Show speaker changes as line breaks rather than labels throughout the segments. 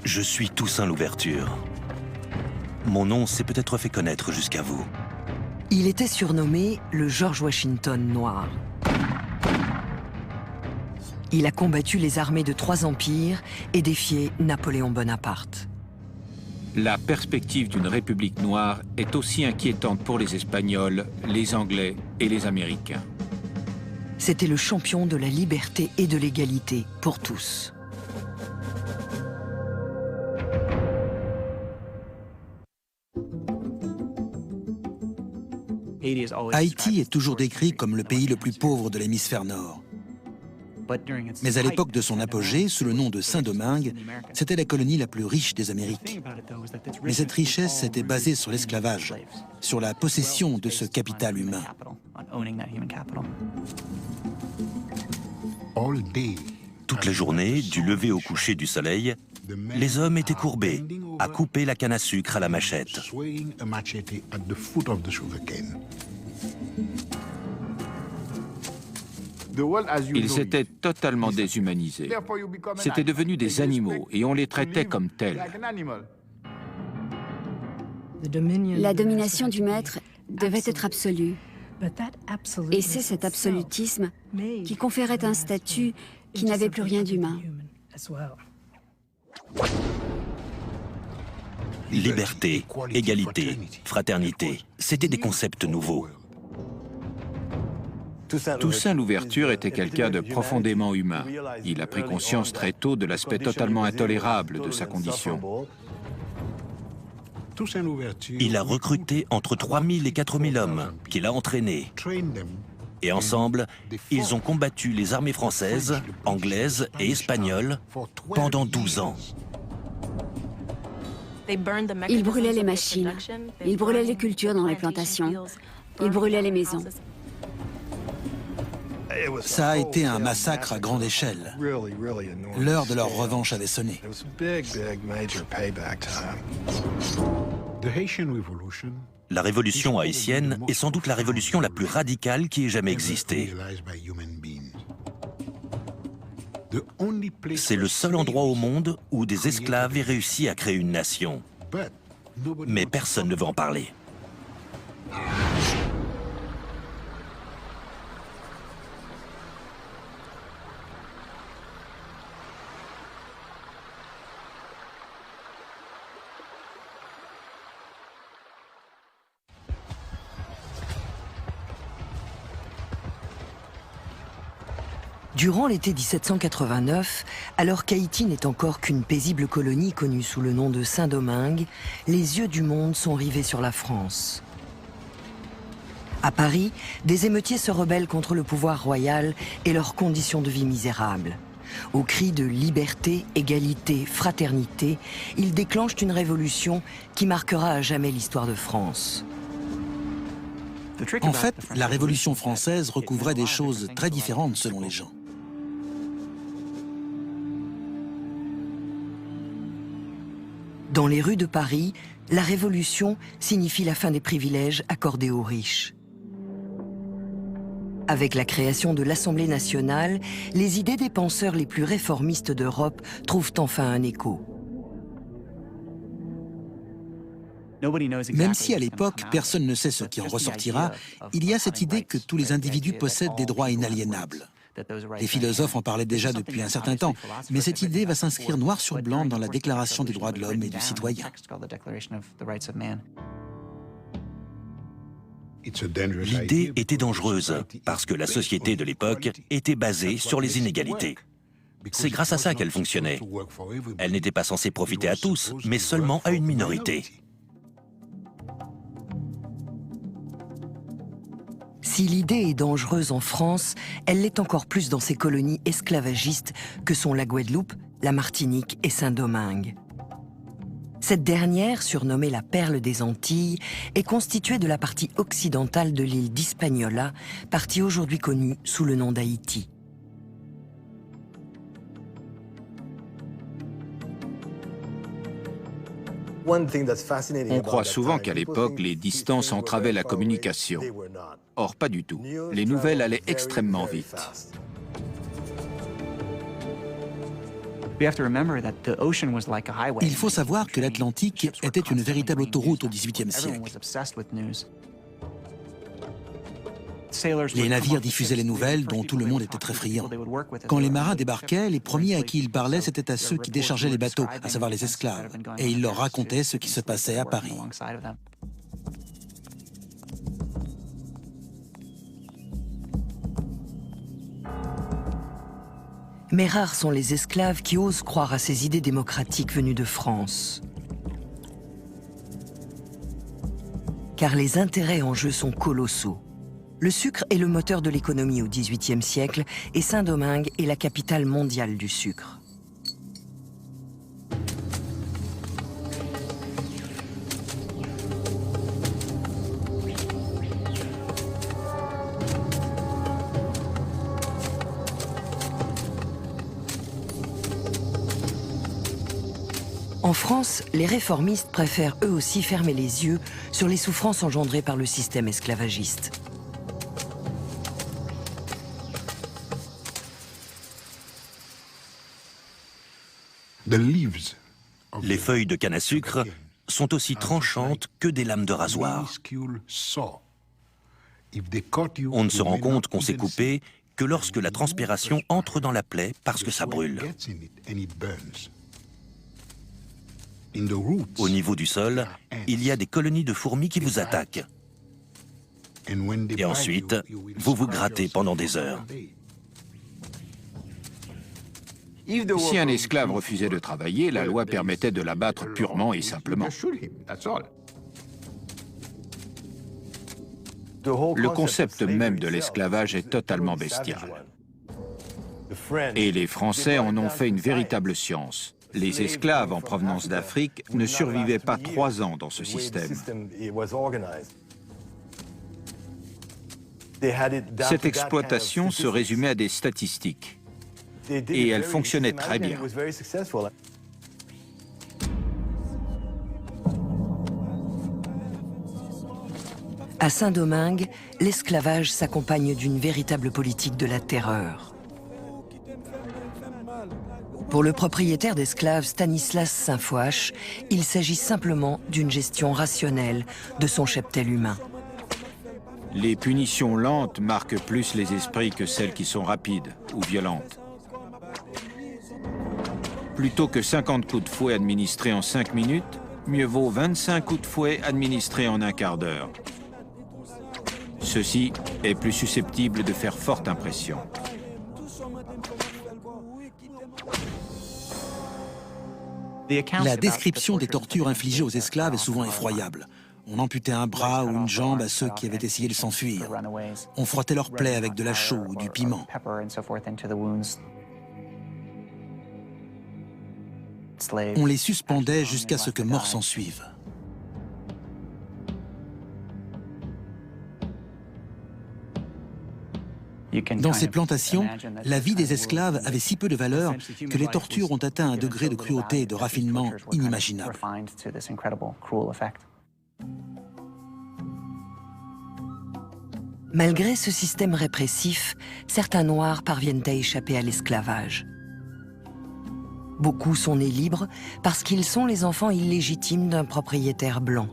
Je suis Toussaint Louverture. Mon nom s'est peut-être fait connaître jusqu'à vous.
Il était surnommé le George Washington noir. Il a combattu les armées de 3 empires et défié Napoléon Bonaparte.
La perspective d'une république noire est aussi inquiétante pour les Espagnols, les Anglais et les Américains.
C'était le champion de la liberté et de l'égalité pour tous.
Haïti est toujours décrit comme le pays le plus pauvre de l'hémisphère nord. Mais à l'époque de son apogée, sous le nom de Saint-Domingue, c'était la colonie la plus riche des Amériques. Mais cette richesse était basée sur l'esclavage, sur la possession de ce capital humain.
Toute la journée, du lever au coucher du soleil, les hommes étaient courbés, à couper la canne à sucre à la machette.
Ils étaient totalement déshumanisés. C'étaient devenus des animaux et on les traitait comme tels.
La domination du maître devait être absolue. Et c'est cet absolutisme qui conférait un statut qui n'avait plus rien d'humain.
Liberté, égalité, fraternité, c'étaient des concepts nouveaux.
Toussaint Louverture était quelqu'un de profondément humain. Il a pris conscience très tôt de l'aspect totalement intolérable de sa condition.
Il a recruté entre 3000 et 4000 hommes qu'il a entraînés. Et ensemble, ils ont combattu les armées françaises, anglaises et espagnoles pendant 12 ans.
Ils brûlaient les machines, ils brûlaient les cultures dans les plantations, ils brûlaient les maisons.
Ça a été un massacre à grande échelle. L'heure de leur revanche avait sonné.
La révolution haïtienne est sans doute la révolution la plus radicale qui ait jamais existé. C'est le seul endroit au monde où des esclaves aient réussi à créer une nation. Mais personne ne veut en parler.
Durant l'été 1789, alors qu'Haïti n'est encore qu'une paisible colonie connue sous le nom de Saint-Domingue, les yeux du monde sont rivés sur la France. À Paris, des émeutiers se rebellent contre le pouvoir royal et leurs conditions de vie misérables. Au cri de liberté, égalité, fraternité, ils déclenchent une révolution qui marquera à jamais l'histoire de France.
En fait, la Révolution française recouvrait des choses très différentes selon les gens.
Dans les rues de Paris, la Révolution signifie la fin des privilèges accordés aux riches. Avec la création de l'Assemblée nationale, les idées des penseurs les plus réformistes d'Europe trouvent enfin un écho.
Même si à l'époque, personne ne sait ce qui en ressortira, il y a cette idée que tous les individus possèdent des droits inaliénables. Les philosophes en parlaient déjà depuis un certain temps, mais cette idée va s'inscrire noir sur blanc dans la Déclaration des droits de l'homme et du citoyen.
L'idée était dangereuse parce que la société de l'époque était basée sur les inégalités. C'est grâce à ça qu'elle fonctionnait. Elle n'était pas censée profiter à tous, mais seulement à une minorité.
Si l'idée est dangereuse en France, elle l'est encore plus dans ces colonies esclavagistes que sont la Guadeloupe, la Martinique et Saint-Domingue. Cette dernière, surnommée la Perle des Antilles, est constituée de la partie occidentale de l'île d'Hispaniola, partie aujourd'hui connue sous le nom d'Haïti.
On croit souvent qu'à l'époque, les distances entravaient la communication. Or, pas du tout. Les nouvelles allaient extrêmement vite.
Il faut savoir que l'Atlantique était une véritable autoroute au XVIIIe siècle. Les navires diffusaient les nouvelles dont tout le monde était très friand. Quand les marins débarquaient, les premiers à qui ils parlaient, c'était à ceux qui déchargeaient les bateaux, à savoir les esclaves, et ils leur racontaient ce qui se passait à Paris.
Mais rares sont les esclaves qui osent croire à ces idées démocratiques venues de France. Car les intérêts en jeu sont colossaux. Le sucre est le moteur de l'économie au XVIIIe siècle et Saint-Domingue est la capitale mondiale du sucre. En France, les réformistes préfèrent eux aussi fermer les yeux sur les souffrances engendrées par le système esclavagiste.
Les feuilles de canne à sucre sont aussi tranchantes que des lames de rasoir. On ne se rend compte qu'on s'est coupé que lorsque la transpiration entre dans la plaie parce que ça brûle. Au niveau du sol, il y a des colonies de fourmis qui vous attaquent. Et ensuite, vous vous grattez pendant des heures.
Si un esclave refusait de travailler, la loi permettait de l'abattre purement et simplement. Le concept même de l'esclavage est totalement bestial. Et les Français en ont fait une véritable science. Les esclaves en provenance d'Afrique ne survivaient pas 3 ans dans ce système. Cette exploitation se résumait à des statistiques. Et elle fonctionnait très bien.
À Saint-Domingue, l'esclavage s'accompagne d'une véritable politique de la terreur. Pour le propriétaire d'esclaves Stanislas Saint-Foix, il s'agit simplement d'une gestion rationnelle de son cheptel humain.
Les punitions lentes marquent plus les esprits que celles qui sont rapides ou violentes. Plutôt que 50 coups de fouet administrés en 5 minutes, mieux vaut 25 coups de fouet administrés en un quart d'heure. Ceci est plus susceptible de faire forte impression.
La description des tortures infligées aux esclaves est souvent effroyable. On amputait un bras ou une jambe à ceux qui avaient essayé de s'enfuir. On frottait leurs plaies avec de la chaux ou du piment. On les suspendait jusqu'à ce que mort s'en suive. Dans ces plantations, la vie des esclaves avait si peu de valeur que les tortures ont atteint un degré de cruauté et de raffinement inimaginable.
Malgré ce système répressif, certains Noirs parviennent à échapper à l'esclavage. Beaucoup sont nés libres parce qu'ils sont les enfants illégitimes d'un propriétaire blanc.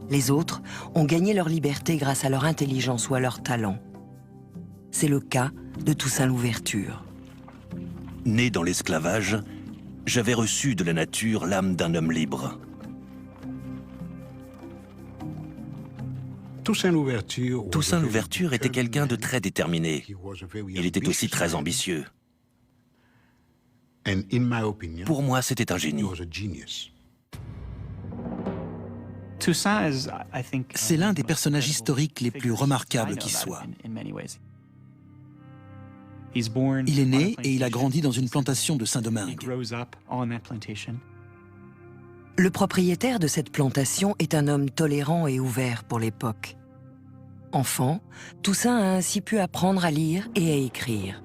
Les autres ont gagné leur liberté grâce à leur intelligence ou à leur talent. C'est le cas de Toussaint Louverture.
Né dans l'esclavage, j'avais reçu de la nature l'âme d'un homme libre. Toussaint Louverture était quelqu'un de très déterminé. Il était aussi très ambitieux. Pour moi, c'était un génie.
C'est l'un des personnages historiques les plus remarquables qui soient. Il est né et il a grandi dans une plantation de Saint-Domingue.
Le propriétaire de cette plantation est un homme tolérant et ouvert pour l'époque. Enfant, Toussaint a ainsi pu apprendre à lire et à écrire.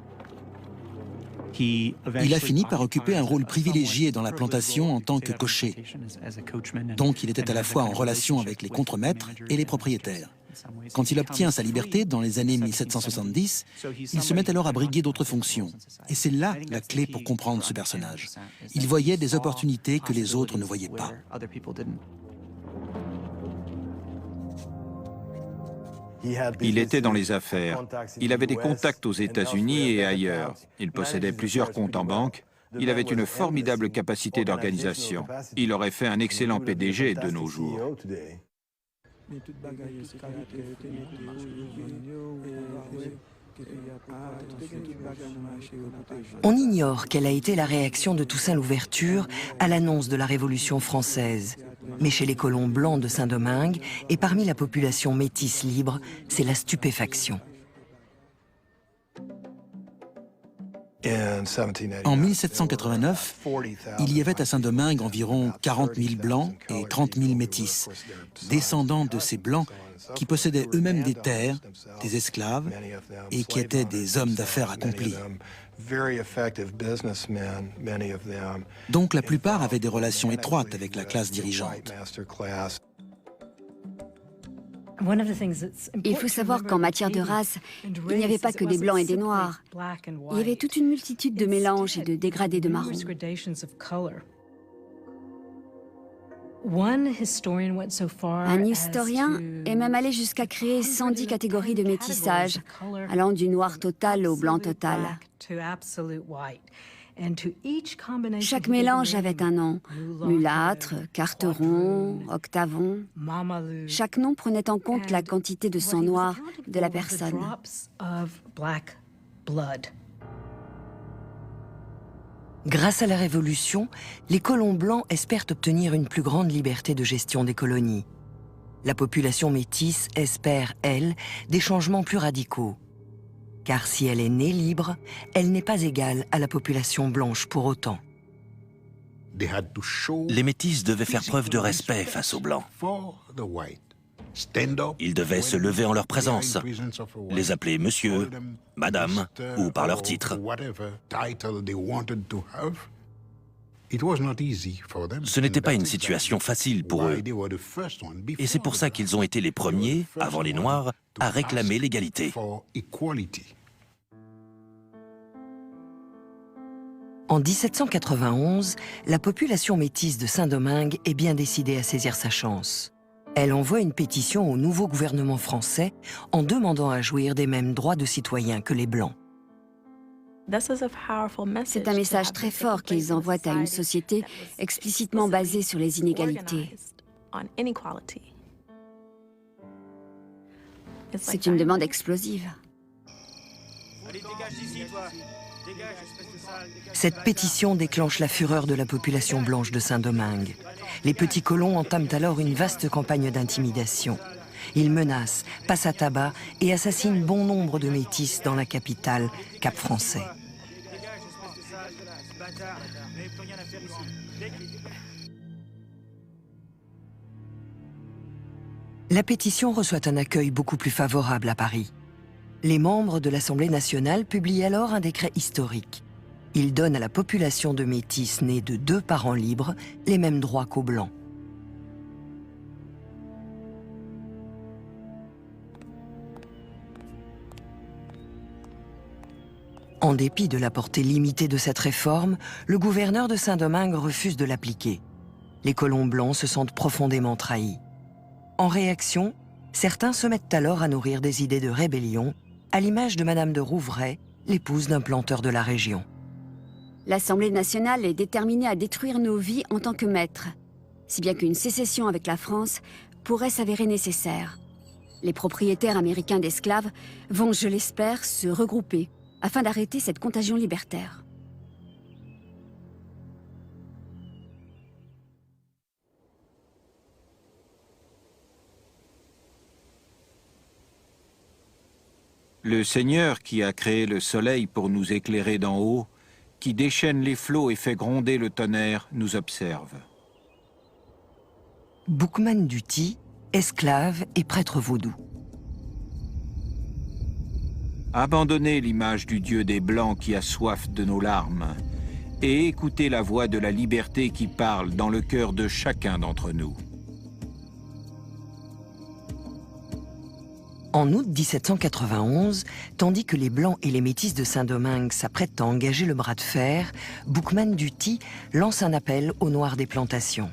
Il a fini par occuper un rôle privilégié dans la plantation en tant que cocher. Donc il était à la fois en relation avec les contremaîtres et les propriétaires. Quand il obtient sa liberté dans les années 1770, il se met alors à briguer d'autres fonctions. Et c'est là la clé pour comprendre ce personnage. Il voyait des opportunités que les autres ne voyaient pas.
Il était dans les affaires. Il avait des contacts aux États-Unis et ailleurs. Il possédait plusieurs comptes en banque. Il avait une formidable capacité d'organisation. Il aurait fait un excellent PDG de nos jours.
On ignore quelle a été la réaction de Toussaint Louverture à l'annonce de la Révolution française. Mais chez les colons blancs de Saint-Domingue et parmi la population métisse libre, c'est la stupéfaction.
En 1789, il y avait à Saint-Domingue environ 40 000 blancs et 30 000 métis, descendants de ces blancs qui possédaient eux-mêmes des terres, des esclaves, et qui étaient des hommes d'affaires accomplis. Donc la plupart avaient des relations étroites avec la classe dirigeante.
Il faut savoir qu'en matière de race, il n'y avait pas que des blancs et des noirs. Il y avait toute une multitude de mélanges et de dégradés de marron. Un historien est même allé jusqu'à créer 110 catégories de métissage, allant du noir total au blanc total. Chaque mélange avait un nom, mulâtre, carteron, octavon. Chaque nom prenait en compte la quantité de sang noir de la personne.
Grâce à la Révolution, les colons blancs espèrent obtenir une plus grande liberté de gestion des colonies. La population métisse espère, elle, des changements plus radicaux. Car si elle est née libre, elle n'est pas égale à la population blanche pour autant.
Les métis devaient faire preuve de respect face aux blancs. Ils devaient se lever en leur présence, les appeler monsieur, madame ou par leur titre. Ce n'était pas une situation facile pour eux. Et c'est pour ça qu'ils ont été les premiers, avant les Noirs, à réclamer l'égalité.
En 1791, la population métisse de Saint-Domingue est bien décidée à saisir sa chance. Elle envoie une pétition au nouveau gouvernement français en demandant à jouir des mêmes droits de citoyens que les Blancs.
C'est un message très fort qu'ils envoient à une société explicitement basée sur les inégalités. C'est une demande explosive.
Cette pétition déclenche la fureur de la population blanche de Saint-Domingue. Les petits colons entament alors une vaste campagne d'intimidation. Ils menacent, passent à tabac et assassinent bon nombre de métis dans la capitale, Cap-Français. La pétition reçoit un accueil beaucoup plus favorable à Paris. Les membres de l'Assemblée nationale publient alors un décret historique. Il donne à la population de métis nés de 2 parents libres les mêmes droits qu'aux Blancs. En dépit de la portée limitée de cette réforme, le gouverneur de Saint-Domingue refuse de l'appliquer. Les colons blancs se sentent profondément trahis. En réaction, certains se mettent alors à nourrir des idées de rébellion, à l'image de Madame de Rouvray, l'épouse d'un planteur de la région.
L'Assemblée nationale est déterminée à détruire nos vies en tant que maîtres, si bien qu'une sécession avec la France pourrait s'avérer nécessaire. Les propriétaires américains d'esclaves vont, je l'espère, se regrouper afin d'arrêter cette contagion libertaire.
Le Seigneur qui a créé le soleil pour nous éclairer d'en haut, qui déchaîne les flots et fait gronder le tonnerre, nous observe.
Boukman Duty, esclave et prêtre vaudou.
Abandonnez l'image du Dieu des Blancs qui a soif de nos larmes et écoutez la voix de la liberté qui parle dans le cœur de chacun d'entre nous.
En août 1791, tandis que les Blancs et les Métis de Saint-Domingue s'apprêtent à engager le bras de fer, Boukman Dutty lance un appel aux Noirs des plantations.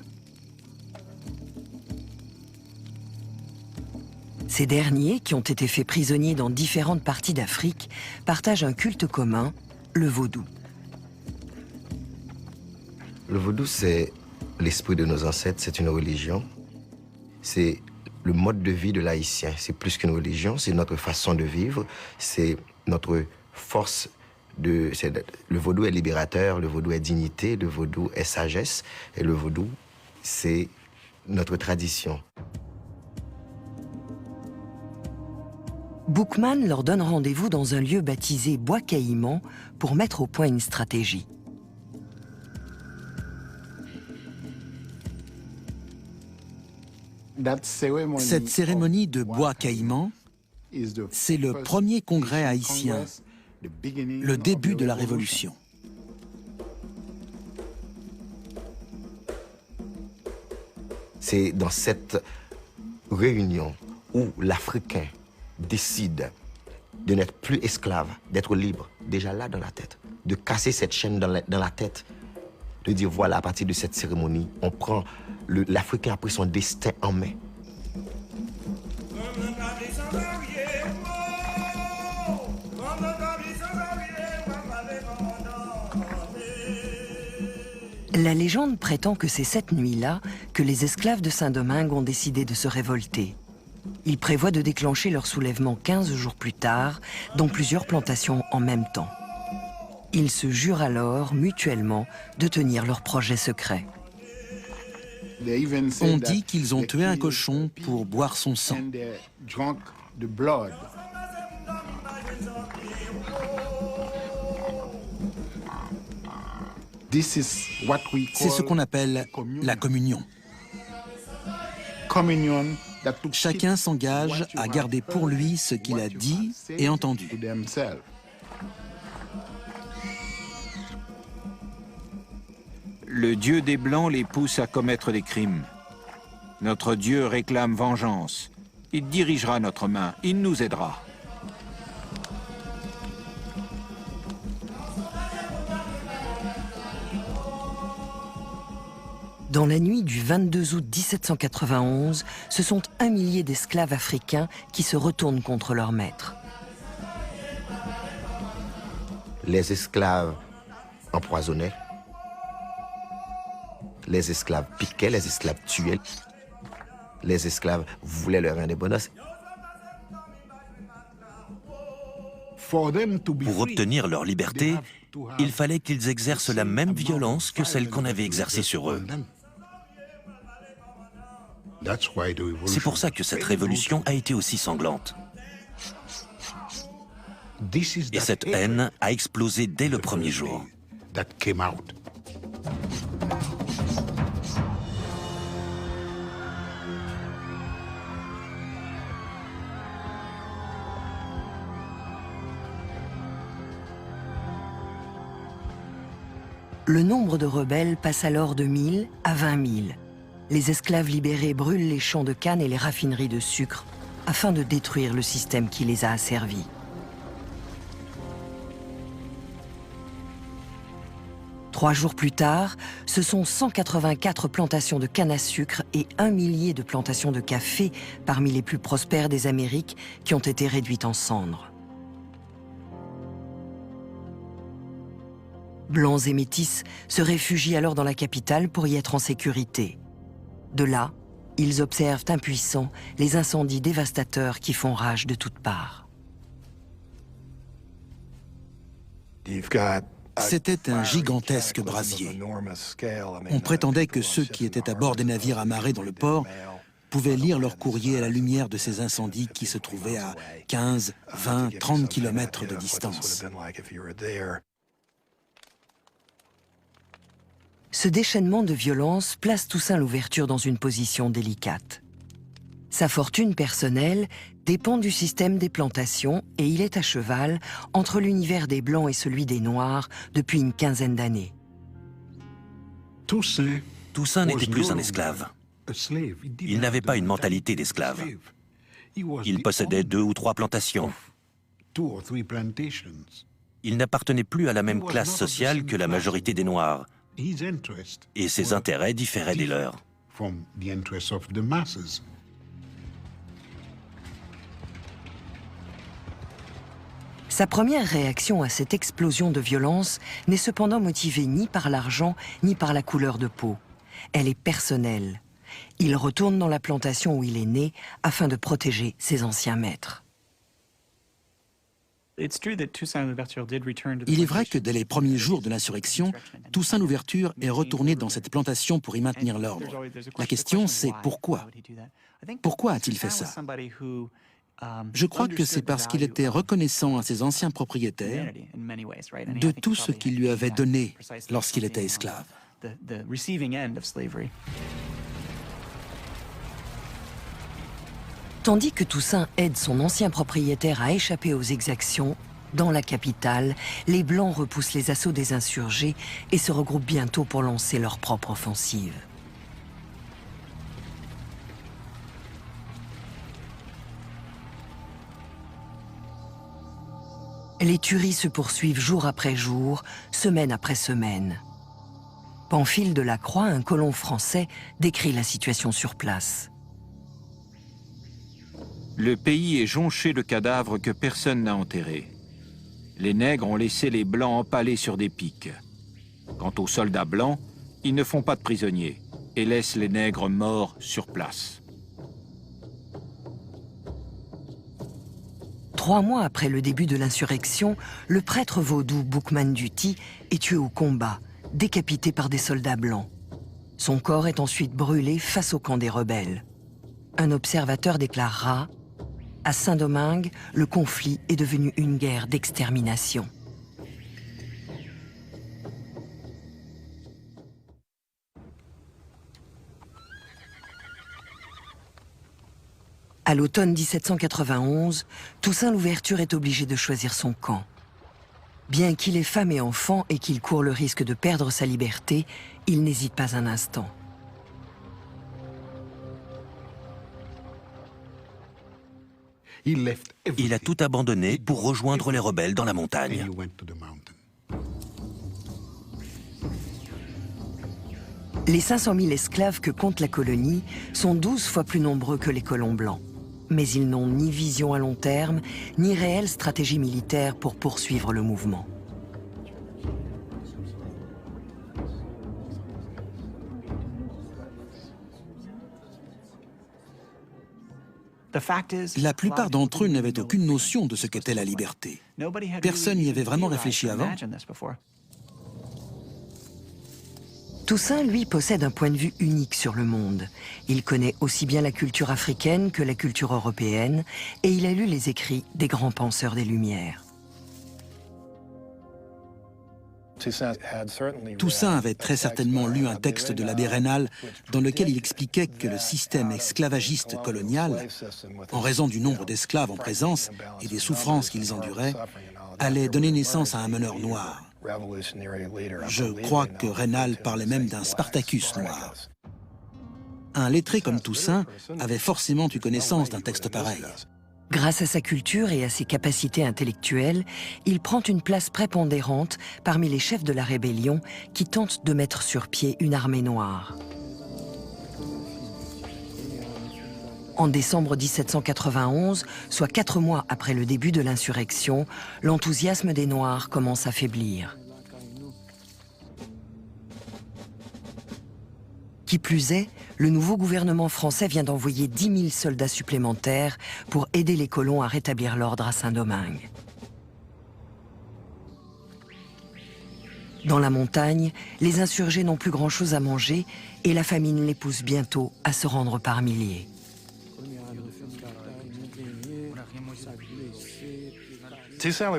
Ces derniers, qui ont été faits prisonniers dans différentes parties d'Afrique, partagent un culte commun, le vaudou.
Le vaudou, c'est l'esprit de nos ancêtres, c'est une religion. C'est le mode de vie de l'Haïtien. C'est plus qu'une religion, c'est notre façon de vivre, c'est notre force de... Le vaudou est libérateur, le vaudou est dignité, le vaudou est sagesse, et le vaudou, c'est notre tradition.
Boukman leur donne rendez-vous dans un lieu baptisé Bois Caïman pour mettre au point une stratégie.
Cette cérémonie de Bois Caïman, c'est le premier congrès haïtien, le début de la Révolution.
C'est dans cette réunion où l'Africain décide de n'être plus esclave, d'être libre, déjà là dans la tête, de casser cette chaîne dans la tête, de dire voilà, à partir de cette cérémonie, on prend l'Africain a pris son destin en main.
La légende prétend que c'est cette nuit-là que les esclaves de Saint-Domingue ont décidé de se révolter. Ils prévoient de déclencher leur soulèvement 15 jours plus tard, dans plusieurs plantations en même temps. Ils se jurent alors, mutuellement, de tenir leur projet secret.
On dit qu'ils ont tué un cochon pour boire son sang. C'est ce qu'on appelle la communion. Chacun s'engage à garder pour lui ce qu'il a dit et entendu.
Le Dieu des Blancs les pousse à commettre des crimes. Notre Dieu réclame vengeance. Il dirigera notre main, il nous aidera.
Dans la nuit du 22 août 1791, ce sont 1 millier d'esclaves africains qui se retournent contre leur maître.
Les esclaves empoisonnaient, les esclaves piquaient, les esclaves tuaient, les esclaves voulaient leur indépendance.
Pour obtenir leur liberté, il fallait qu'ils exercent la même violence que celle qu'on avait exercée sur eux. C'est pour ça que cette révolution a été aussi sanglante. Et cette haine a explosé dès le premier jour.
Le nombre de rebelles passe alors de 1000 à 20 000. Les esclaves libérés brûlent les champs de canne et les raffineries de sucre afin de détruire le système qui les a asservis. Trois jours plus tard, ce sont 184 plantations de canne à sucre et 1 millier de plantations de café parmi les plus prospères des Amériques qui ont été réduites en cendres. Blancs et métis se réfugient alors dans la capitale pour y être en sécurité. De là, ils observent impuissants les incendies dévastateurs qui font rage de toutes parts.
C'était un gigantesque brasier. On prétendait que ceux qui étaient à bord des navires amarrés dans le port pouvaient lire leur courrier à la lumière de ces incendies qui se trouvaient à 15, 20, 30 kilomètres de distance.
Ce déchaînement de violence place Toussaint Louverture dans une position délicate. Sa fortune personnelle dépend du système des plantations et il est à cheval entre l'univers des Blancs et celui des Noirs depuis une quinzaine d'années.
Toussaint n'était plus un esclave. Il n'avait pas une mentalité d'esclave. Il possédait 2 ou 3 plantations. Il n'appartenait plus à la même classe sociale que la majorité des Noirs, et ses intérêts différaient des leurs.
Sa première réaction à cette explosion de violence n'est cependant motivée ni par l'argent ni par la couleur de peau. Elle est personnelle. Il retourne dans la plantation où il est né afin de protéger ses anciens maîtres.
Il est vrai que dès les premiers jours de l'insurrection, Toussaint Louverture est retourné dans cette plantation pour y maintenir l'ordre. La question, c'est pourquoi? Pourquoi a-t-il fait ça? Je crois que c'est parce qu'il était reconnaissant à ses anciens propriétaires de tout ce qu'ils lui avaient donné lorsqu'il était esclave.
Tandis que Toussaint aide son ancien propriétaire à échapper aux exactions, dans la capitale, les Blancs repoussent les assauts des insurgés et se regroupent bientôt pour lancer leur propre offensive. Les tueries se poursuivent jour après jour, semaine après semaine. Pamphile Delacroix, un colon français, décrit la situation sur place.
Le pays est jonché de cadavres que personne n'a enterrés. Les nègres ont laissé les Blancs empalés sur des pics. Quant aux soldats blancs, ils ne font pas de prisonniers et laissent les nègres morts sur place.
3 mois après le début de l'insurrection, le prêtre vaudou Boukman Duty est tué au combat, décapité par des soldats blancs. Son corps est ensuite brûlé face au camp des rebelles. Un observateur déclarera « À Saint-Domingue, le conflit est devenu une guerre d'extermination ». À l'automne 1791, Toussaint Louverture est obligé de choisir son camp. Bien qu'il ait femme et enfant et qu'il court le risque de perdre sa liberté, il n'hésite pas un instant.
Il a tout abandonné pour rejoindre les rebelles dans la montagne.
Les 500 000 esclaves que compte la colonie sont 12 fois plus nombreux que les colons blancs. Mais ils n'ont ni vision à long terme, ni réelle stratégie militaire pour poursuivre le mouvement.
La plupart d'entre eux n'avaient aucune notion de ce qu'était la liberté. Personne n'y avait vraiment réfléchi avant.
Toussaint, lui, possède un point de vue unique sur le monde. Il connaît aussi bien la culture africaine que la culture européenne, et il a lu les écrits des grands penseurs des Lumières.
Toussaint avait très certainement lu un texte de l'abbé Raynal dans lequel il expliquait que le système esclavagiste colonial, en raison du nombre d'esclaves en présence et des souffrances qu'ils enduraient, allait donner naissance à un meneur noir. Je crois que Raynal parlait même d'un Spartacus noir. Un lettré comme Toussaint avait forcément eu connaissance d'un texte pareil.
Grâce à sa culture et à ses capacités intellectuelles, il prend une place prépondérante parmi les chefs de la rébellion qui tentent de mettre sur pied une armée noire. En décembre 1791, soit 4 mois après le début de l'insurrection, l'enthousiasme des Noirs commence à faiblir. Qui plus est, le nouveau gouvernement français vient d'envoyer 10 000 soldats supplémentaires pour aider les colons à rétablir l'ordre à Saint-Domingue. Dans la montagne, les insurgés n'ont plus grand-chose à manger et la famine les pousse bientôt à se rendre par milliers.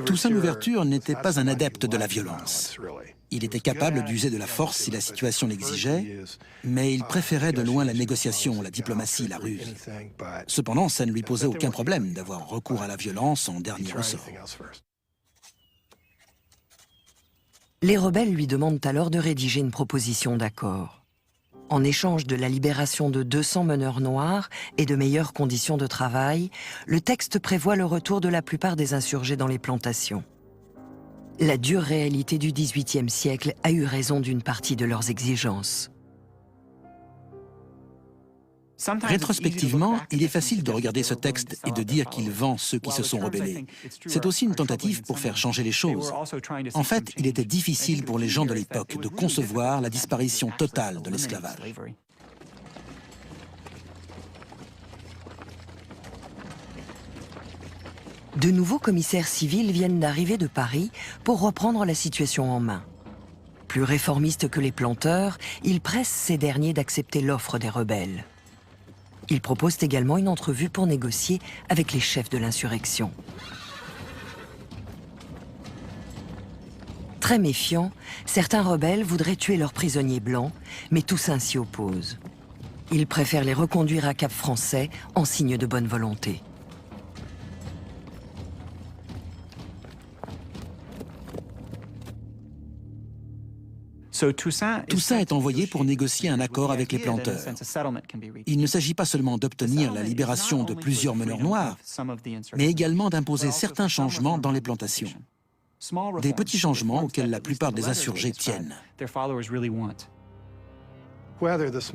Toussaint Louverture n'était pas un adepte de la violence. Il était capable d'user de la force si la situation l'exigeait, mais il préférait de loin la négociation, la diplomatie, la ruse. Cependant, ça ne lui posait aucun problème d'avoir recours à la violence en dernier ressort. Les
rebelles lui demandent alors de rédiger une proposition d'accord. En échange de la libération de 200 meneurs noirs et de meilleures conditions de travail, le texte prévoit le retour de la plupart des insurgés dans les plantations. La dure réalité du XVIIIe siècle a eu raison d'une partie de leurs exigences.
Rétrospectivement, il est facile de regarder ce texte et de dire qu'il vend ceux qui se sont rebellés. C'est aussi une tentative pour faire changer les choses. En fait, il était difficile pour les gens de l'époque de concevoir la disparition totale de l'esclavage.
De nouveaux commissaires civils viennent d'arriver de Paris pour reprendre la situation en main. Plus réformistes que les planteurs, ils pressent ces derniers d'accepter l'offre des rebelles. Ils proposent également une entrevue pour négocier avec les chefs de l'insurrection. Très méfiants, certains rebelles voudraient tuer leurs prisonniers blancs, mais Toussaint s'y oppose. Ils préfèrent les reconduire à Cap-Français en signe de bonne volonté.
Toussaint est envoyé pour négocier un accord avec les planteurs. Il ne s'agit pas seulement d'obtenir la libération de plusieurs meneurs noirs, mais également d'imposer certains changements dans les plantations. Des petits changements auxquels la plupart des insurgés tiennent.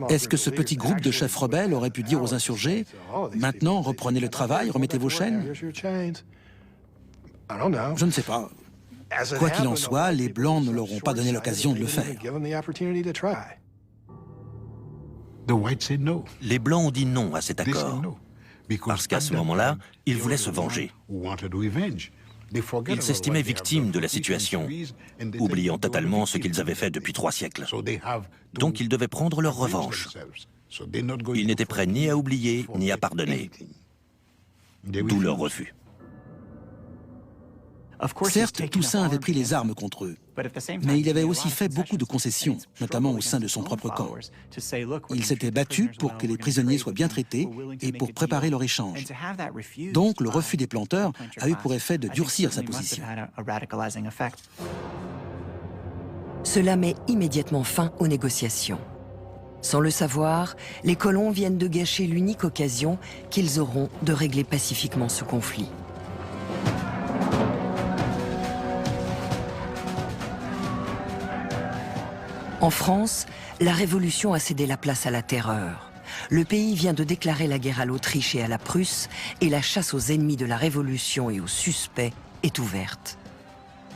Est-ce que ce petit groupe de chefs rebelles aurait pu dire aux insurgés « Maintenant, reprenez le travail, remettez vos chaînes » ? Je ne sais pas. Quoi qu'il en soit, les Blancs ne leur ont pas donné l'occasion de le faire.
Les Blancs ont dit non à cet accord, parce qu'à ce moment-là, ils voulaient se venger. Ils s'estimaient victimes de la situation, oubliant totalement ce qu'ils avaient fait depuis 3 siècles. Donc ils devaient prendre leur revanche. Ils n'étaient prêts ni à oublier, ni à pardonner. D'où leur refus.
Certes, Toussaint avait pris les armes contre eux, mais il avait aussi fait beaucoup de concessions, notamment au sein de son propre camp. Il s'était battu pour que les prisonniers soient bien traités et pour préparer leur échange. Donc, le refus des planteurs a eu pour effet de durcir sa position.
Cela met immédiatement fin aux négociations. Sans le savoir, les colons viennent de gâcher l'unique occasion qu'ils auront de régler pacifiquement ce conflit. En France, la Révolution a cédé la place à la terreur. Le pays vient de déclarer la guerre à l'Autriche et à la Prusse, et la chasse aux ennemis de la Révolution et aux suspects est ouverte.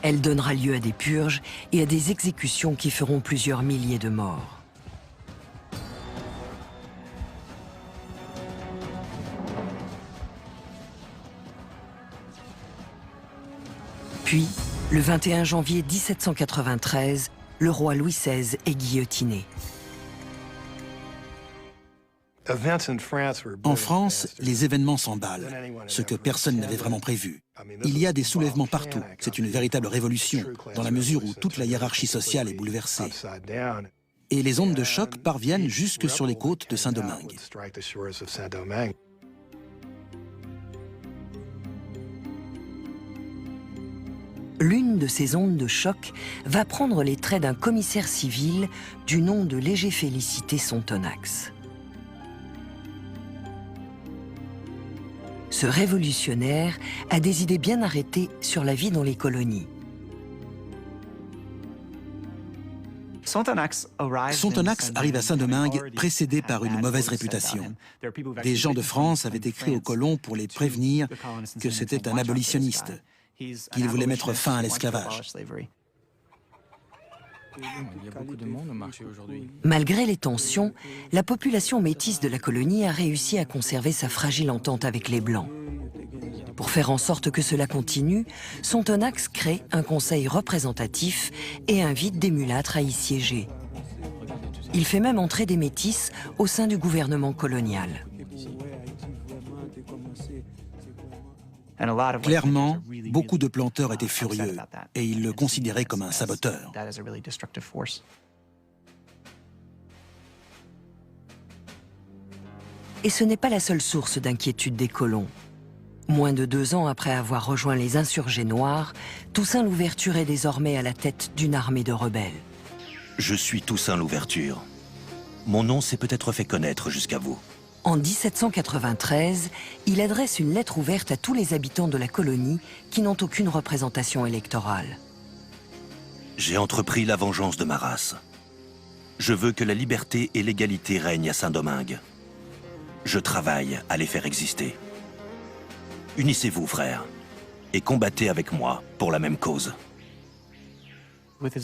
Elle donnera lieu à des purges et à des exécutions qui feront plusieurs milliers de morts. Puis, le 21 janvier 1793, le roi Louis XVI est guillotiné.
En France, les événements s'emballent, ce que personne n'avait vraiment prévu. Il y a des soulèvements partout. C'est une véritable révolution, dans la mesure où toute la hiérarchie sociale est bouleversée. Et les ondes de choc parviennent jusque sur les côtes de Saint-Domingue.
L'une de ces ondes de choc va prendre les traits d'un commissaire civil du nom de Léger-Félicité Sonthonax. Ce révolutionnaire a des idées bien arrêtées sur la vie dans les colonies.
Sonthonax arrive à Saint-Domingue précédé par une mauvaise réputation. Des gens de France avaient écrit aux colons pour les prévenir que c'était un abolitionniste, qu'il voulait mettre fin à l'esclavage.
Malgré les tensions, la population métisse de la colonie a réussi à conserver sa fragile entente avec les Blancs. Pour faire en sorte que cela continue, Sonthonax crée un conseil représentatif et invite des mulâtres à y siéger. Il fait même entrer des métis au sein du gouvernement colonial.
Clairement, beaucoup de planteurs étaient furieux et ils le considéraient comme un saboteur.
Et ce n'est pas la seule source d'inquiétude des colons. Moins de 2 ans après avoir rejoint les insurgés noirs, Toussaint Louverture est désormais à la tête d'une armée de rebelles.
Je suis Toussaint Louverture. mon nom s'est peut-être fait connaître jusqu'à vous.
En 1793, il adresse une lettre ouverte à tous les habitants de la colonie qui n'ont aucune représentation électorale.
J'ai entrepris la vengeance de ma race. Je veux que la liberté et l'égalité règnent à Saint-Domingue. Je travaille à les faire exister. Unissez-vous, frères, et combattez avec moi pour la même cause.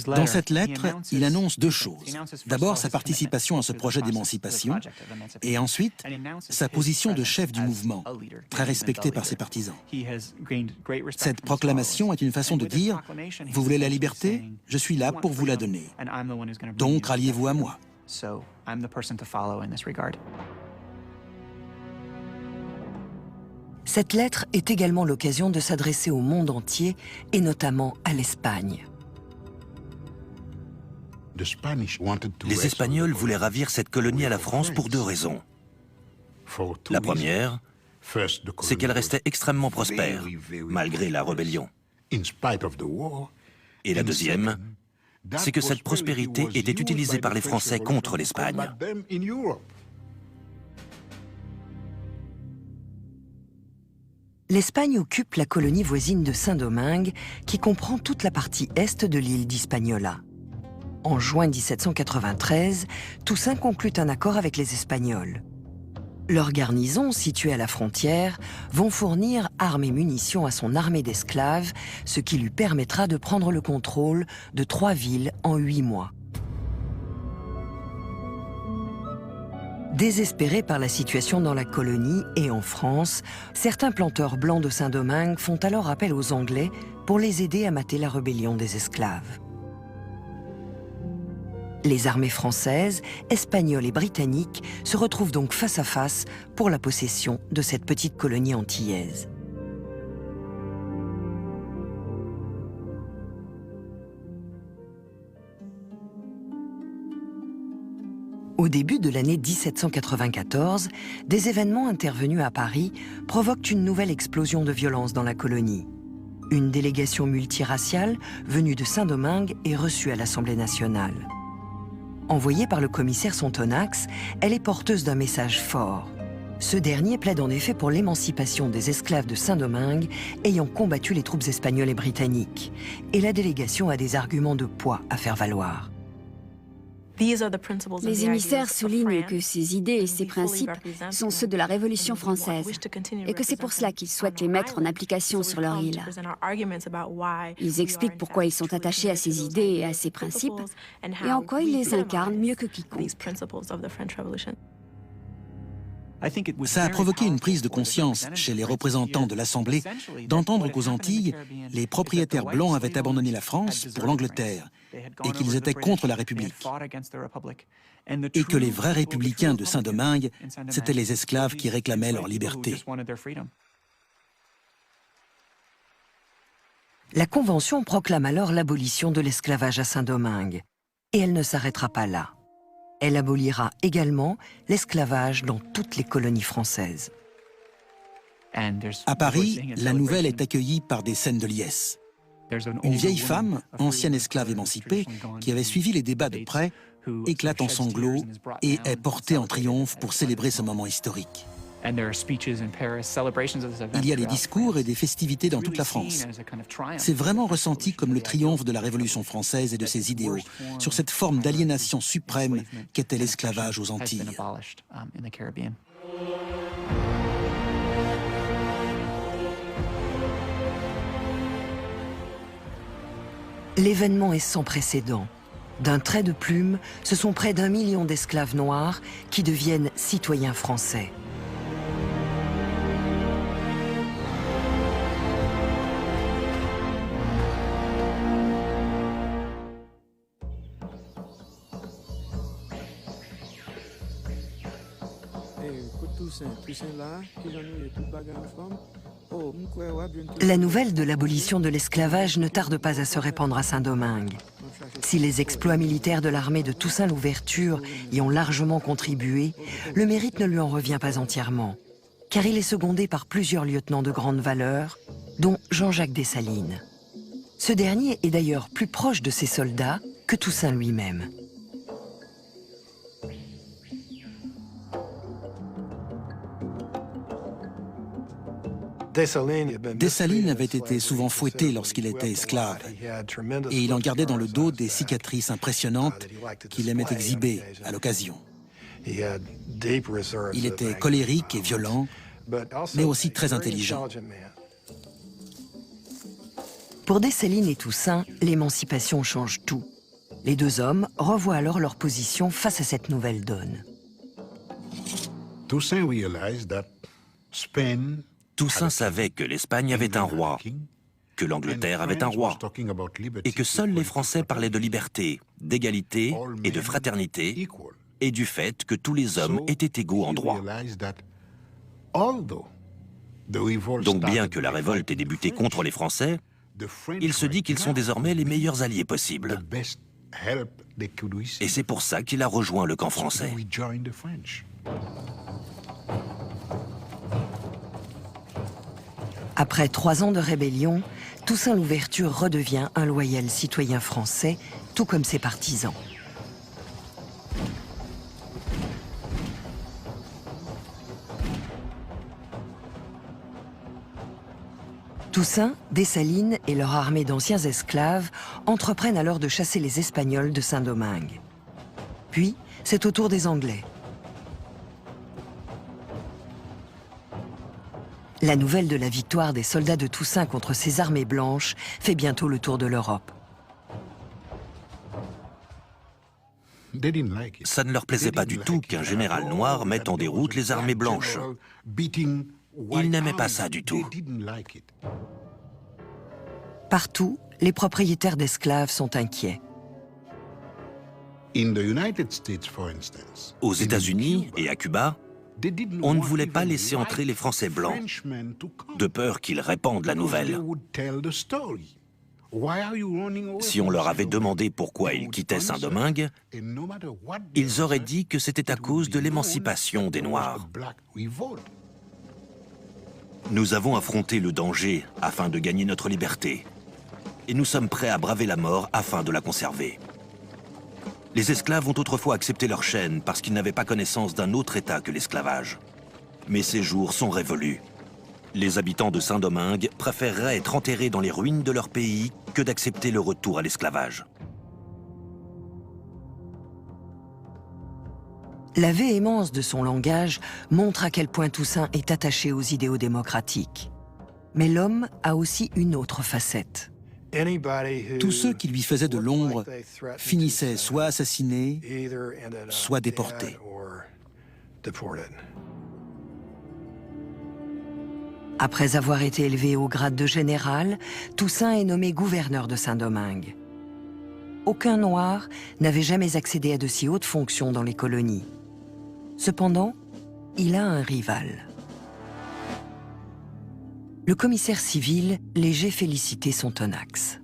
Dans cette lettre, il annonce deux choses. D'abord, sa participation à ce projet d'émancipation, et ensuite, sa position de chef du mouvement, très respecté par ses partisans. Cette proclamation est une façon de dire « Vous voulez la liberté? Je suis là pour vous la donner. Donc, ralliez-vous à moi. »
Cette lettre est également l'occasion de s'adresser au monde entier, et notamment à l'Espagne.
Les Espagnols voulaient ravir cette colonie à la France pour deux raisons. La première, c'est qu'elle restait extrêmement prospère, malgré la rébellion. Et la deuxième, c'est que cette prospérité était utilisée par les Français contre l'Espagne.
L'Espagne occupe la colonie voisine de Saint-Domingue, qui comprend toute la partie est de l'île d'Hispaniola. En juin 1793, Toussaint conclut un accord avec les Espagnols. Leurs garnisons, situées à la frontière, vont fournir armes et munitions à son armée d'esclaves, ce qui lui permettra de prendre le contrôle de 3 villes en 8 mois. Désespérés par la situation dans la colonie et en France, certains planteurs blancs de Saint-Domingue font alors appel aux Anglais pour les aider à mater la rébellion des esclaves. Les armées françaises, espagnoles et britanniques se retrouvent donc face à face pour la possession de cette petite colonie antillaise. Au début de l'année 1794, des événements intervenus à Paris provoquent une nouvelle explosion de violence dans la colonie. Une délégation multiraciale venue de Saint-Domingue est reçue à l'Assemblée nationale. Envoyée par le commissaire Sontonax, elle est porteuse d'un message fort. Ce dernier plaide en effet pour l'émancipation des esclaves de Saint-Domingue ayant combattu les troupes espagnoles et britanniques. Et la délégation a des arguments de poids à faire valoir.
Les émissaires soulignent que ces idées et ces principes sont ceux de la Révolution française et que c'est pour cela qu'ils souhaitent les mettre en application sur leur île. Ils expliquent pourquoi ils sont attachés à ces idées et à ces principes et en quoi ils les incarnent mieux que quiconque.
Ça a provoqué une prise de conscience chez les représentants de l'Assemblée d'entendre qu'aux Antilles, les propriétaires blancs avaient abandonné la France pour l'Angleterre et qu'ils étaient contre la République. Et que les vrais républicains de Saint-Domingue, c'étaient les esclaves qui réclamaient leur liberté.
La Convention proclame alors l'abolition de l'esclavage à Saint-Domingue. Et elle ne s'arrêtera pas là. Elle abolira également l'esclavage dans toutes les colonies françaises.
À Paris, la nouvelle est accueillie par des scènes de liesse. Une vieille femme, ancienne esclave émancipée, qui avait suivi les débats de près, éclate en sanglots et est portée en triomphe pour célébrer ce moment historique. Il y a des discours et des festivités dans toute la France. C'est vraiment ressenti comme le triomphe de la Révolution française et de ses idéaux, sur cette forme d'aliénation suprême qu'était l'esclavage aux Antilles.
L'événement est sans précédent. D'un trait de plume, ce sont près d'1 million d'esclaves noirs qui deviennent citoyens français. La nouvelle de l'abolition de l'esclavage ne tarde pas à se répandre à Saint-Domingue. Si les exploits militaires de l'armée de Toussaint Louverture y ont largement contribué, le mérite ne lui en revient pas entièrement, car il est secondé par plusieurs lieutenants de grande valeur, dont Jean-Jacques Dessalines. Ce dernier est d'ailleurs plus proche de ses soldats que Toussaint lui-même.
Dessalines avait été souvent fouetté lorsqu'il était esclave, et il en gardait dans le dos des cicatrices impressionnantes qu'il aimait exhiber à l'occasion. Il était colérique et violent, mais aussi très intelligent.
Pour Dessalines et Toussaint, l'émancipation change tout. Les deux hommes revoient alors leur position face à cette nouvelle donne.
Toussaint savait que l'Espagne avait un roi, que l'Angleterre avait un roi, et que seuls les Français parlaient de liberté, d'égalité et de fraternité, et du fait que tous les hommes étaient égaux en droit. Donc bien que la révolte ait débuté contre les Français, il se dit qu'ils sont désormais les meilleurs alliés possibles. Et c'est pour ça qu'il a rejoint le camp français.
Après 3 ans de rébellion, Toussaint Louverture redevient un loyal citoyen français, tout comme ses partisans. Toussaint, Dessalines et leur armée d'anciens esclaves entreprennent alors de chasser les Espagnols de Saint-Domingue. Puis, c'est au tour des Anglais. La nouvelle de la victoire des soldats de Toussaint contre ces armées blanches fait bientôt le tour de l'Europe.
Ça ne leur plaisait pas du tout qu'un général noir mette en déroute les armées blanches. Ils n'aimaient pas ça du tout.
Partout, les propriétaires d'esclaves sont inquiets.
Aux États-Unis et à Cuba, on ne voulait pas laisser entrer les Français blancs, de peur qu'ils répandent la nouvelle. Si on leur avait demandé pourquoi ils quittaient Saint-Domingue, ils auraient dit que c'était à cause de l'émancipation des Noirs. Nous avons affronté le danger afin de gagner notre liberté. Et nous sommes prêts à braver la mort afin de la conserver. Les esclaves ont autrefois accepté leur chaîne parce qu'ils n'avaient pas connaissance d'un autre État que l'esclavage. Mais ces jours sont révolus. Les habitants de Saint-Domingue préféreraient être enterrés dans les ruines de leur pays que d'accepter le retour à l'esclavage.
La véhémence de son langage montre à quel point Toussaint est attaché aux idéaux démocratiques. Mais l'homme a aussi une autre facette.
Tous ceux qui lui faisaient de l'ombre finissaient soit assassinés, soit déportés.
Après avoir été élevé au grade de général, Toussaint est nommé gouverneur de Saint-Domingue. Aucun noir n'avait jamais accédé à de si hautes fonctions dans les colonies. Cependant, il a un rival. Le commissaire civil Léger Félicité Sontonax.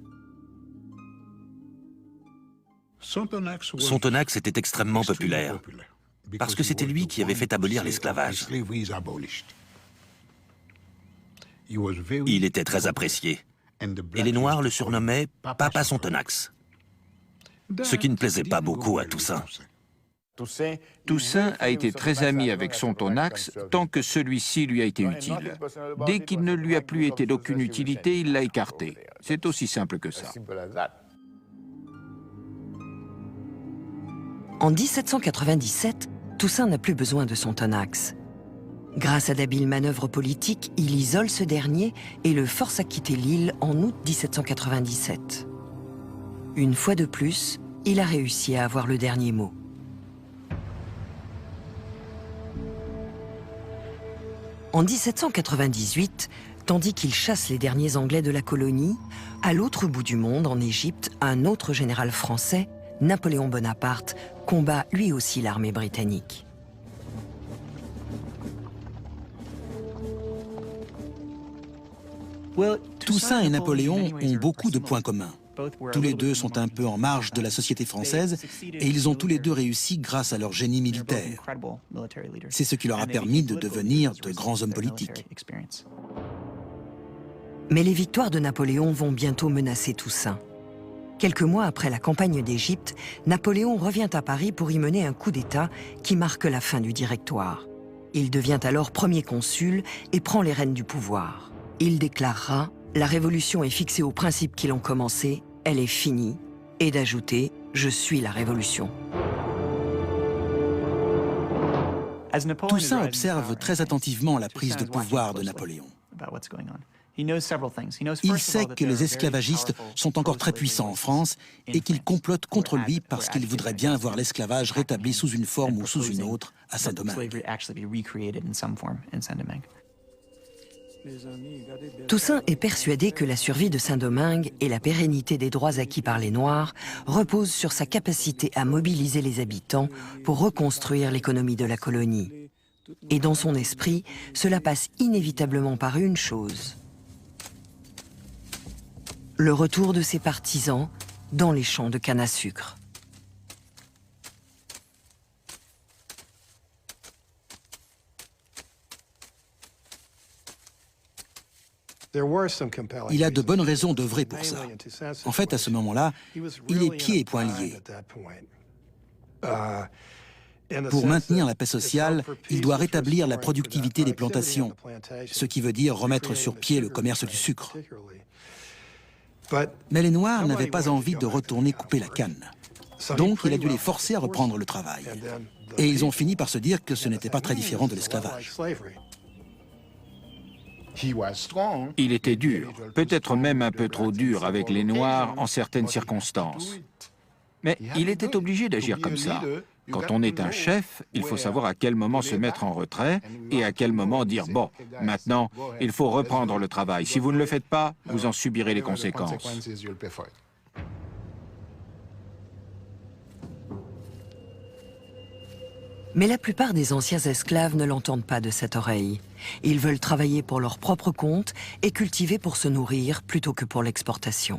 Sontonax était extrêmement populaire, parce que c'était lui qui avait fait abolir l'esclavage. Il était très apprécié, et les Noirs le surnommaient « Papa Sontonax », ce qui ne plaisait pas beaucoup à Toussaint.
Toussaint a été très ami avec Sontonax tant que celui-ci lui a été utile. Dès qu'il ne lui a plus été d'aucune utilité, il l'a écarté. C'est aussi simple que ça.
En 1797, Toussaint n'a plus besoin de Sontonax. Grâce à d'habiles manœuvres politiques, il isole ce dernier et le force à quitter l'île en août 1797. Une fois de plus, il a réussi à avoir le dernier mot. En 1798, tandis qu'il chasse les derniers Anglais de la colonie, à l'autre bout du monde, en Égypte, un autre général français, Napoléon Bonaparte, combat lui aussi l'armée britannique.
Toussaint et Napoléon ont beaucoup de points communs. Tous les deux sont un peu en marge de la société française et ils ont tous les deux réussi grâce à leur génie militaire. C'est ce qui leur a permis de devenir de grands hommes politiques.
Mais les victoires de Napoléon vont bientôt menacer Toussaint. Quelques mois après la campagne d'Égypte, Napoléon revient à Paris pour y mener un coup d'État qui marque la fin du Directoire. Il devient alors premier consul et prend les rênes du pouvoir. Il déclarera « La révolution est fixée aux principes qui l'ont commencée, elle est finie », et d'ajouter « Je suis la révolution ».
Toussaint observe très attentivement la prise de pouvoir de Napoléon. Il sait que les esclavagistes sont encore très puissants en France et qu'ils complotent contre lui parce qu'ils voudraient bien voir l'esclavage rétabli sous une forme ou sous une autre à Saint-Domingue.
Toussaint est persuadé que la survie de Saint-Domingue et la pérennité des droits acquis par les Noirs reposent sur sa capacité à mobiliser les habitants pour reconstruire l'économie de la colonie. Et dans son esprit, cela passe inévitablement par une chose: le retour de ses partisans dans les champs de canne à sucre.
Il a de bonnes raisons d'œuvrer pour ça. En fait, à ce moment-là, il est pieds et poings liés. Pour maintenir la paix sociale, il doit rétablir la productivité des plantations, ce qui veut dire remettre sur pied le commerce du sucre. Mais les Noirs n'avaient pas envie de retourner couper la canne. Donc il a dû les forcer à reprendre le travail. Et ils ont fini par se dire que ce n'était pas très différent de l'esclavage.
Il était dur, peut-être même un peu trop dur avec les Noirs en certaines circonstances. Mais il était obligé d'agir comme ça. Quand on est un chef, il faut savoir à quel moment se mettre en retrait et à quel moment dire « bon, maintenant, il faut reprendre le travail. Si vous ne le faites pas, vous en subirez les conséquences ».
Mais la plupart des anciens esclaves ne l'entendent pas de cette oreille. Ils veulent travailler pour leur propre compte et cultiver pour se nourrir plutôt que pour l'exportation.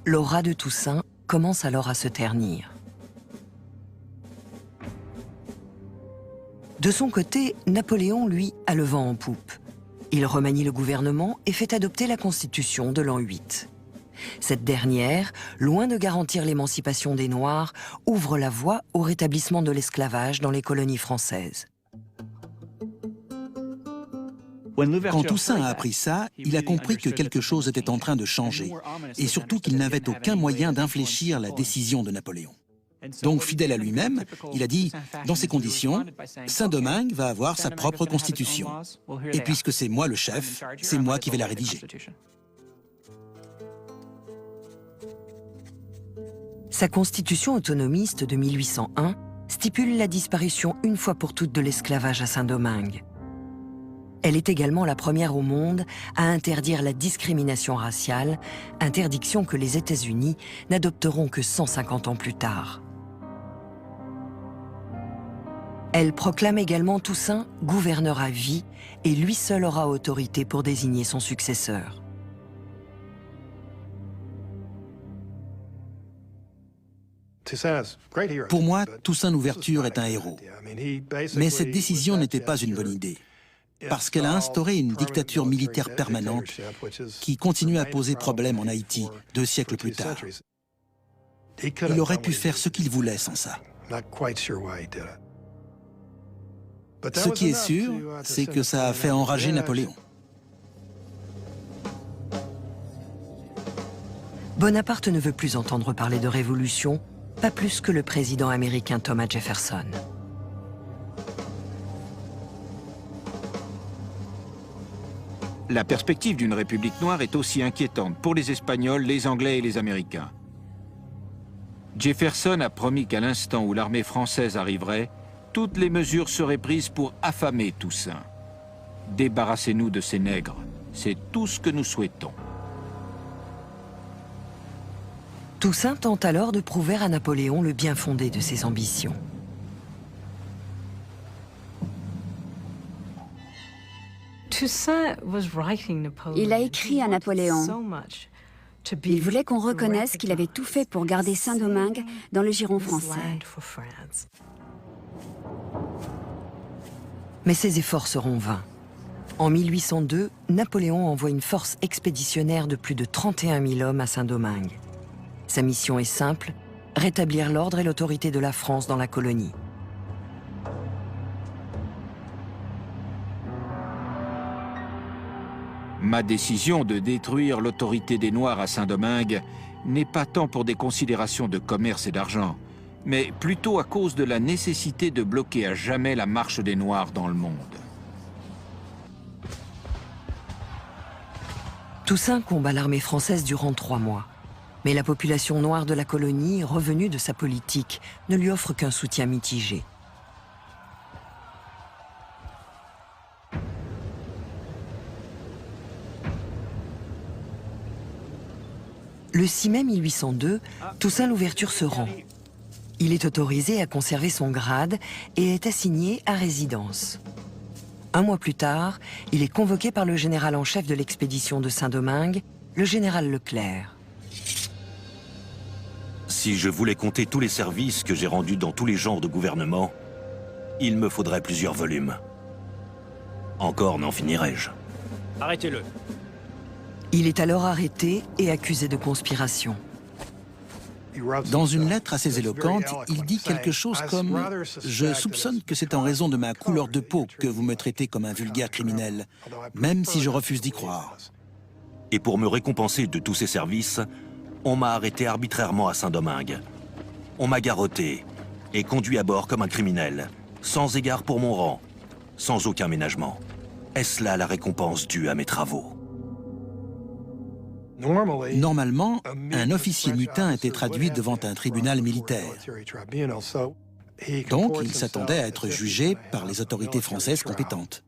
L'aura de Toussaint commence alors à se ternir. De son côté, Napoléon, lui, a le vent en poupe. Il remanie le gouvernement et fait adopter la Constitution de l'an 8. Cette dernière, loin de garantir l'émancipation des Noirs, ouvre la voie au rétablissement de l'esclavage dans les colonies françaises.
Quand Toussaint a appris ça, il a compris que quelque chose était en train de changer, et surtout qu'il n'avait aucun moyen d'infléchir la décision de Napoléon. Donc, fidèle à lui-même, il a dit « Dans ces conditions, Saint-Domingue va avoir sa propre constitution. Et puisque c'est moi le chef, c'est moi qui vais la rédiger. »
Sa constitution autonomiste de 1801 stipule la disparition une fois pour toutes de l'esclavage à Saint-Domingue. Elle est également la première au monde à interdire la discrimination raciale, interdiction que les États-Unis n'adopteront que 150 ans plus tard. Elle proclame également Toussaint gouverneur à vie et lui seul aura autorité pour désigner son successeur.
Pour moi, Toussaint Louverture est un héros. Mais cette décision n'était pas une bonne idée, parce qu'elle a instauré une dictature militaire permanente qui continue à poser problème en Haïti 2 siècles plus tard. Il aurait pu faire ce qu'il voulait sans ça. Ce qui est sûr, c'est que ça a fait enrager Napoléon.
Bonaparte ne veut plus entendre parler de révolution, pas plus que le président américain Thomas Jefferson.
La perspective d'une république noire est aussi inquiétante pour les Espagnols, les Anglais et les Américains. Jefferson a promis qu'à l'instant où l'armée française arriverait, toutes les mesures seraient prises pour affamer Toussaint. Débarrassez-nous de ces nègres, c'est tout ce que nous souhaitons.
Toussaint tente alors de prouver à Napoléon le bien fondé de ses ambitions.
Il a écrit à Napoléon. Il voulait qu'on reconnaisse qu'il avait tout fait pour garder Saint-Domingue dans le giron français.
Mais ses efforts seront vains. En 1802, Napoléon envoie une force expéditionnaire de plus de 31 000 hommes à Saint-Domingue. Sa mission est simple, rétablir l'ordre et l'autorité de la France dans la colonie.
Ma décision de détruire l'autorité des Noirs à Saint-Domingue n'est pas tant pour des considérations de commerce et d'argent, mais plutôt à cause de la nécessité de bloquer à jamais la marche des Noirs dans le monde.
Toussaint combat l'armée française durant 3 mois. Mais la population noire de la colonie, revenue de sa politique, ne lui offre qu'un soutien mitigé. Le 6 mai 1802, Toussaint Louverture se rend. Il est autorisé à conserver son grade et est assigné à résidence. 1 mois plus tard, il est convoqué par le général en chef de l'expédition de Saint-Domingue, le général Leclerc.
Si je voulais compter tous les services que j'ai rendus dans tous les genres de gouvernement, il me faudrait plusieurs volumes. Encore n'en finirais-je.
Arrêtez-le.
Il est alors arrêté et accusé de conspiration.
Dans une lettre assez éloquente, il dit quelque chose comme « Je soupçonne que c'est en raison de ma couleur de peau que vous me traitez comme un vulgaire criminel, même si je refuse d'y croire. »
Et pour me récompenser de tous ces services, on m'a arrêté arbitrairement à Saint-Domingue. On m'a garrotté et conduit à bord comme un criminel, sans égard pour mon rang, sans aucun ménagement. Est-ce là la récompense due à mes travaux?
Normalement, un officier mutin était traduit devant un tribunal militaire. Donc, il s'attendait à être jugé par les autorités françaises compétentes.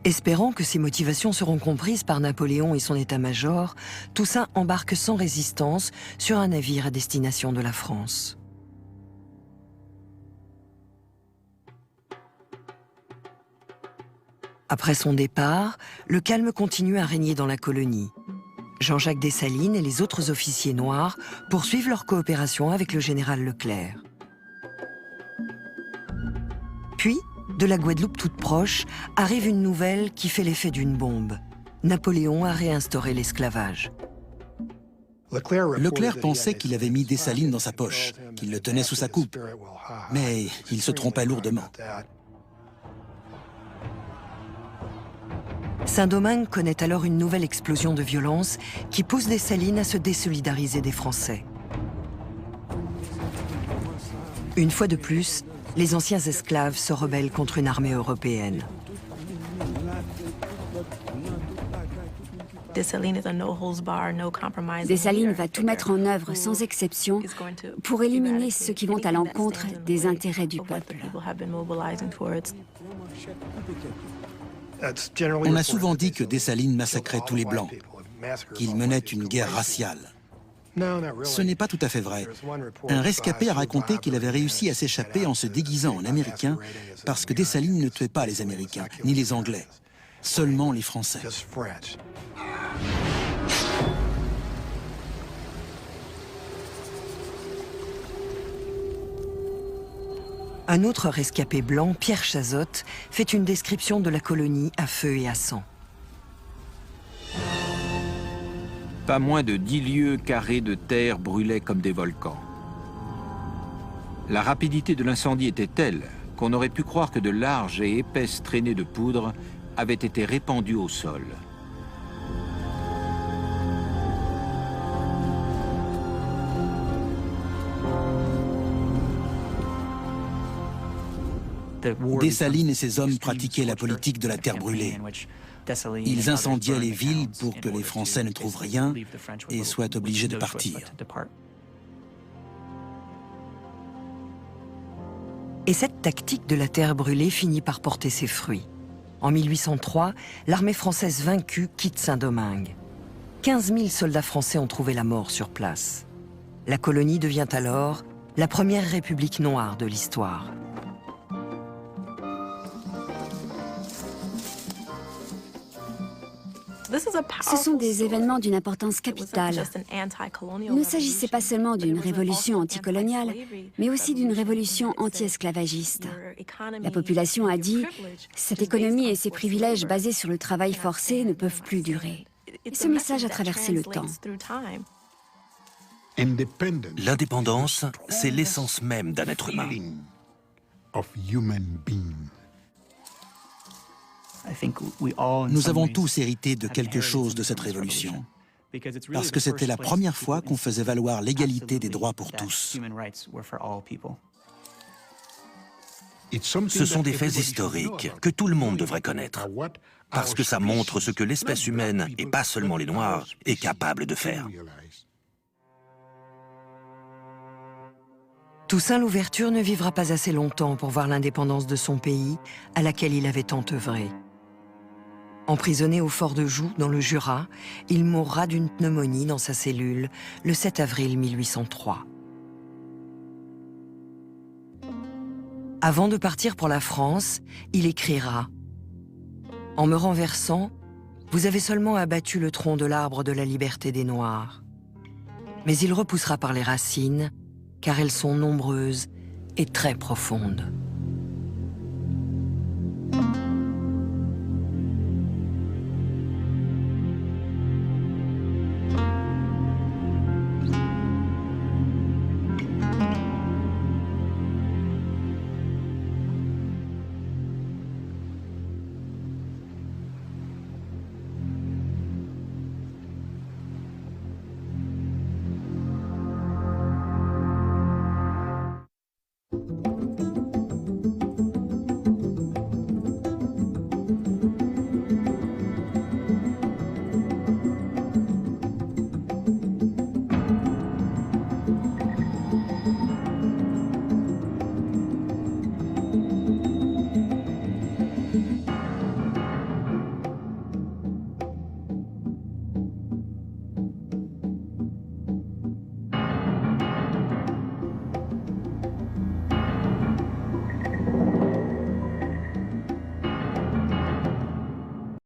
Espérant que ses motivations seront comprises par Napoléon et son état-major, Toussaint embarque sans résistance sur un navire à destination de la France. Après son départ, le calme continue à régner dans la colonie. Jean-Jacques Dessalines et les autres officiers noirs poursuivent leur coopération avec le général Leclerc. Puis, de la Guadeloupe toute proche, arrive une nouvelle qui fait l'effet d'une bombe. Napoléon a réinstauré l'esclavage.
Leclerc pensait qu'il avait mis Dessalines dans sa poche, qu'il le tenait sous sa coupe. Mais il se trompait lourdement.
Saint-Domingue connaît alors une nouvelle explosion de violence qui pousse Dessalines à se désolidariser des Français. Une fois de plus, les anciens esclaves se rebellent contre une armée européenne.
Dessalines va tout mettre en œuvre sans exception pour éliminer ceux qui vont à l'encontre des intérêts du peuple.
On a souvent dit que Dessalines massacrait tous les Blancs, qu'il menait une guerre raciale. Ce n'est pas tout à fait vrai. Un rescapé a raconté qu'il avait réussi à s'échapper en se déguisant en Américain parce que Dessalines ne tuait pas les Américains, ni les Anglais, seulement les Français.
Un autre rescapé blanc, Pierre Chazotte, fait une description de la colonie à feu et à sang.
Pas moins de 10 lieues carrées de terre brûlaient comme des volcans. La rapidité de l'incendie était telle qu'on aurait pu croire que de larges et épaisses traînées de poudre avaient été répandues au sol.
Dessalines et ses hommes pratiquaient la politique de la terre brûlée. Ils incendiaient les villes pour que les Français ne trouvent rien et soient obligés de partir.
Et cette tactique de la terre brûlée finit par porter ses fruits. En 1803, l'armée française vaincue quitte Saint-Domingue. 15 000 soldats français ont trouvé la mort sur place. La colonie devient alors la première république noire de l'histoire.
Ce sont des événements d'une importance capitale. Il ne s'agissait pas seulement d'une révolution anticoloniale, mais aussi d'une révolution anti-esclavagiste. La population a dit « Cette économie et ces privilèges basés sur le travail forcé ne peuvent plus durer ». Ce message a traversé le temps.
L'indépendance, c'est l'essence même d'un être humain.
Nous avons tous hérité de quelque chose de cette révolution, parce que c'était la première fois qu'on faisait valoir l'égalité des droits pour tous.
Ce sont des faits historiques que tout le monde devrait connaître, parce que ça montre ce que l'espèce humaine, et pas seulement les Noirs, est capable de faire.
Toussaint Louverture ne vivra pas assez longtemps pour voir l'indépendance de son pays, à laquelle il avait tant œuvré. Emprisonné au fort de Joux, dans le Jura, il mourra d'une pneumonie dans sa cellule le 7 avril 1803. Avant de partir pour la France, il écrira « En me renversant, vous avez seulement abattu le tronc de l'arbre de la liberté des Noirs. Mais il repoussera par les racines, car elles sont nombreuses et très profondes. »